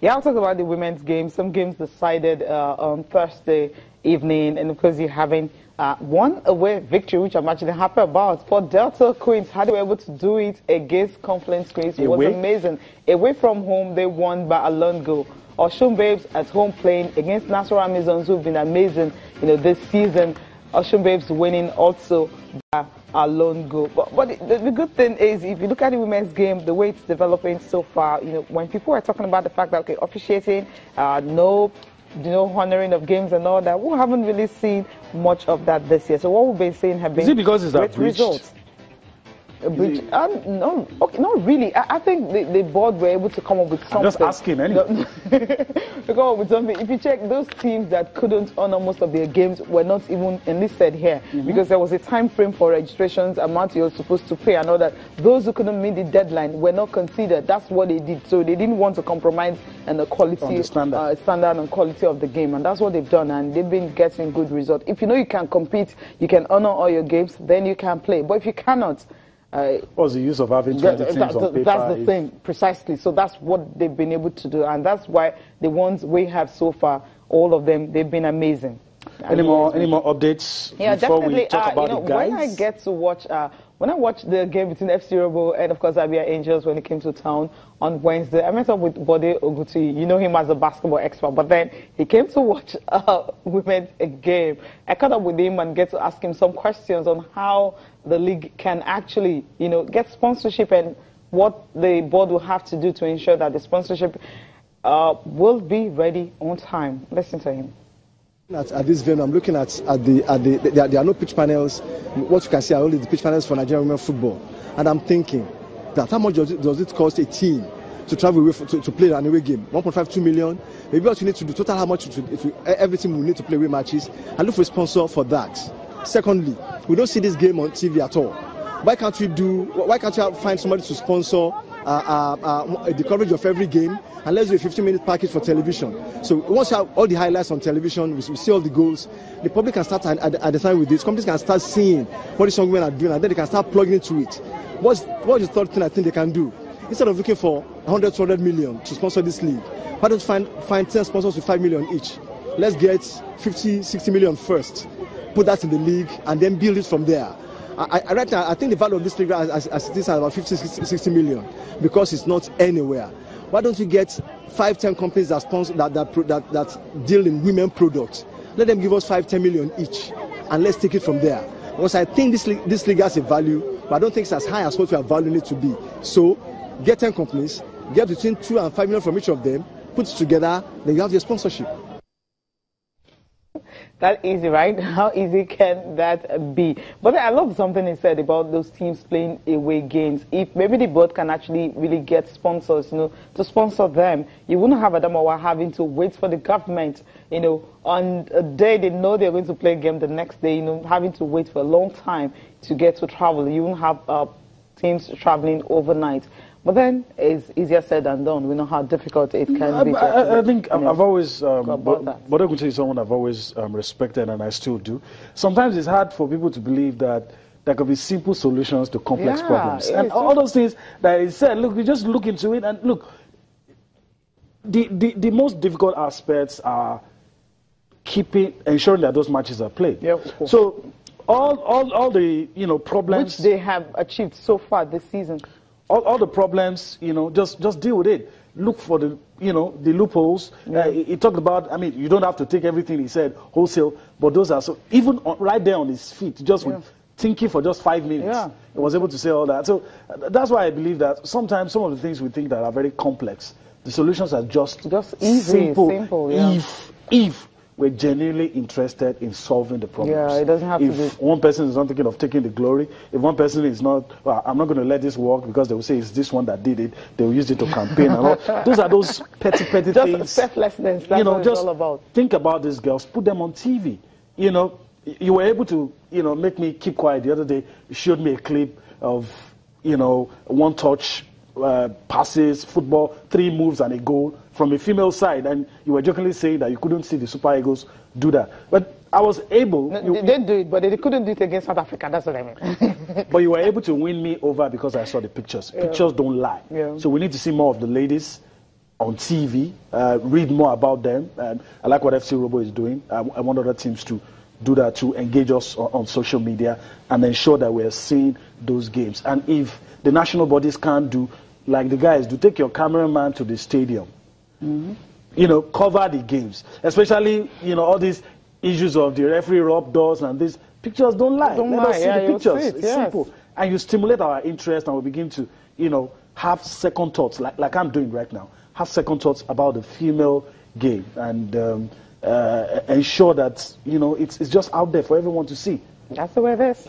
Yeah, I'll talk about the women's games. Some games decided on Thursday evening, and of course you're having one away victory, which I'm actually happy about. For Delta Queens, how they were able to do it against Confluence Queens was amazing. Away from home, they won by a lone goal. Oshun Babes at home playing against Nassau Amazons, who've been amazing, this season. Oshun Babes winning also by a lone goal. But the good thing is, if you look at the women's game, the way it's developing so far, when people are talking about the fact that, okay, officiating, no honoring of games and all that, we haven't really seen much of that this year. So what we've been seeing have been great results. No, okay, not really. I think the board were able to come up with something. I'm just asking, anyway. To come up with something. If you check, those teams that couldn't honor most of their games were not even enlisted here, because there was a time frame for registrations, amount you're supposed to pay, and all that. Those who couldn't meet the deadline were not considered. That's what they did. So they didn't want to compromise on the quality, standard and quality of the game, and that's what they've done, and they've been getting good results. If you know you can compete, you can honor all your games, then you can play. But if you cannot, what's the use of having 20 teams on paper? That's the thing, precisely. So that's what they've been able to do, and that's why the ones we have so far, all of them, they've been amazing. Any more updates? Yeah, before definitely. We talk about the guys? When I get to watch, when I watched the game between FC Robo and, of course, Abia Angels when he came to town on Wednesday, I met up with Bode Oguti. You know him as a basketball expert, but then he came to watch women's game. I caught up with him and get to ask him some questions on how the league can actually, get sponsorship and what the board will have to do to ensure that the sponsorship will be ready on time. Listen to him. At this venue, I'm looking at there are no pitch panels. What you can see are only the pitch panels for Nigerian women football. And I'm thinking that how much does it cost a team to travel away to play an away game? 1.5, 2 million. Maybe what you need to do, total how much every team will need to play away matches, and look for a sponsor for that. Secondly, we don't see this game on TV at all. Why can't you find somebody to sponsor the coverage of every game, and let's do a 15-minute package for television? So once you have all the highlights on television, we see all the goals, the public can start identifying with this. Companies can start seeing what these young women are doing, and then they can start plugging into it. What's the third thing I think they can do? Instead of looking for 100, 200 million to sponsor this league, why don't you find 10 sponsors with 5 million each? Let's get 50, 60 million first, put that in the league, and then build it from there. Right now, I think the value of this league as it is about 50, 60 million, because it's not anywhere. Why don't we get 5, 10 companies that sponsor that deal in women products? Let them give us 5, 10 million each, and let's take it from there. Because I think this league has a value, but I don't think it's as high as what we are valuing it to be. So get 10 companies, get between 2 and 5 million from each of them, put it together, then you have your sponsorship. That easy, right? How easy can that be? But I love something he said about those teams playing away games. If maybe the board can actually really get sponsors, to sponsor them, you wouldn't have Adamawa having to wait for the government, on a day they know they're going to play a game the next day, having to wait for a long time to get to travel. You wouldn't have teams traveling overnight. But then it's easier said than done. We know how difficult it can be. I think I've always, Bodeguti is someone I've always respected, and I still do. Sometimes it's hard for people to believe that there could be simple solutions to complex problems. And all those things that he said, look, we just look into it, and look, the most difficult aspects are ensuring that those matches are played. Yeah, so all the problems which they have achieved so far this season. All the problems, just deal with it. Look for the loopholes. He talked about, you don't have to take everything he said wholesale, but those are, so even right there on his feet, just with thinking for just 5 minutes, he was able to say all that. So that's why I believe that sometimes some of the things we think that are very complex, the solutions are just easy, simple. If we're genuinely interested in solving the problems. Yeah, it doesn't have to be. If one person is not thinking of taking the glory, if one person is not, well, I'm not going to let this work because they will say it's this one that did it, they will use it to campaign and all. Those are those petty things. Just selflessness, that's what it's all about. Think about these girls, put them on TV. You were able to, make me keep quiet the other day. You showed me a clip of, one touch passes, football, 3 moves and a goal from a female side, and you were jokingly saying that you couldn't see the Super Eagles do that. But I was able... they did do it, but they couldn't do it against South Africa, that's what I mean. But you were able to win me over because I saw the pictures. Pictures don't lie. Yeah. So we need to see more of the ladies on TV, read more about them. And I like what FC Robo is doing. I want other teams to do that, to engage us on social media and ensure that we're seeing those games. And if the national bodies can't do like the guys do, take your cameraman to the stadium. You know, cover the games, especially, you know, all these issues of the referee rub doors and these pictures don't lie. Let us see the pictures. It's simple. And you stimulate our interest, and we begin to, you know, have second thoughts, like I'm doing right now. Have second thoughts about the female game, and ensure that, you know, it's just out there for everyone to see. That's the way it is.